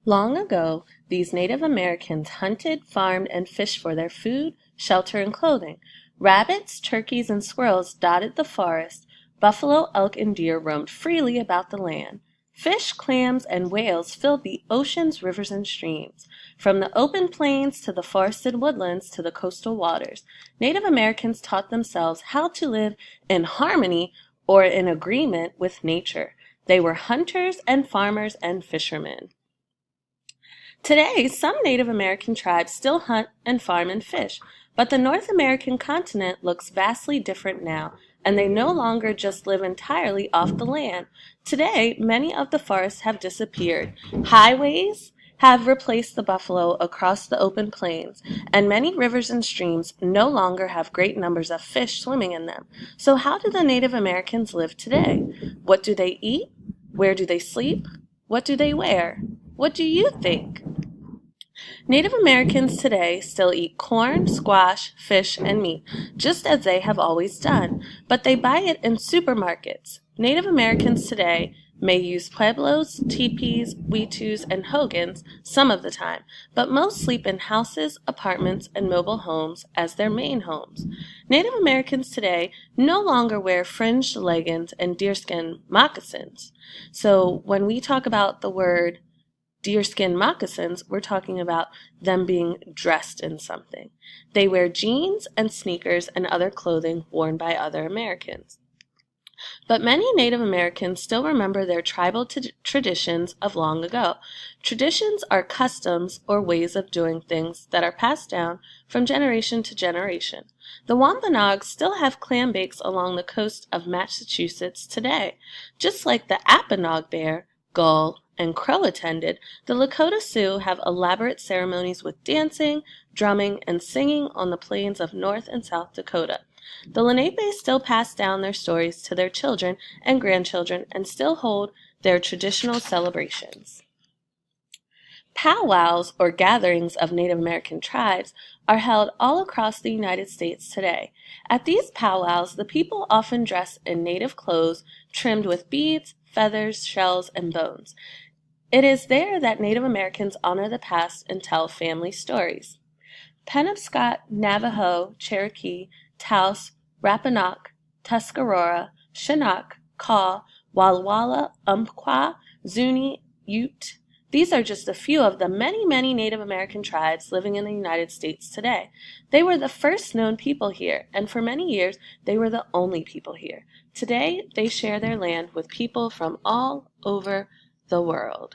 Long ago, these Native Americans hunted, farmed, and fished for their food, shelter, and clothing. Rabbits, turkeys, and squirrels dotted the forest. Buffalo, elk, and deer roamed freely about the land. Fish, clams, and whales filled the oceans, rivers, and streams. From the open plains to the forested woodlands to the coastal waters, Native Americans taught themselves how to live in harmony or in agreement with nature. They were hunters and farmers and fishermen. Today, some Native American tribes still hunt and farm and fish, but the North American continent looks vastly different now, and they no longer just live entirely off the land. Today, many of the forests have disappeared. Highways have replaced the buffalo across the open plains, and many rivers and streams no longer have great numbers of fish swimming in them. So how do the Native Americans live today? What do they eat? Where do they sleep? What do they wear? What do you think? Native Americans today still eat corn, squash, fish, and meat, just as they have always done, but they buy it in supermarkets. Native Americans today may use pueblos, teepees, wetus, and hogans some of the time, but most sleep in houses, apartments, and mobile homes as their main homes. Native Americans today no longer wear fringed leggings and deerskin moccasins. So when we talk about the word deerskin moccasins, we're talking about them being dressed in something. They wear jeans and sneakers and other clothing worn by other Americans. But many Native Americans still remember their tribal traditions of long ago. Traditions are customs or ways of doing things that are passed down from generation to generation. The Wampanoag still have clam bakes along the coast of Massachusetts today. Just like the Apponaug bear, gull, and crow attended, the Lakota Sioux have elaborate ceremonies with dancing, drumming, and singing on the plains of North and South Dakota. The Lenape still pass down their stories to their children and grandchildren and still hold their traditional celebrations. Powwows, or gatherings of Native American tribes, are held all across the United States today. At these powwows, the people often dress in native clothes trimmed with beads, feathers, shells, and bones. It is there that Native Americans honor the past and tell family stories. Penobscot, Navajo, Cherokee, Taos, Rappahannock, Tuscarora, Chinook, Kaw, Walla Walla, Umpqua, Zuni, Ute. These are just a few of the many, many Native American tribes living in the United States today. They were the first known people here, and for many years they were the only people here. Today they share their land with people from all over the world.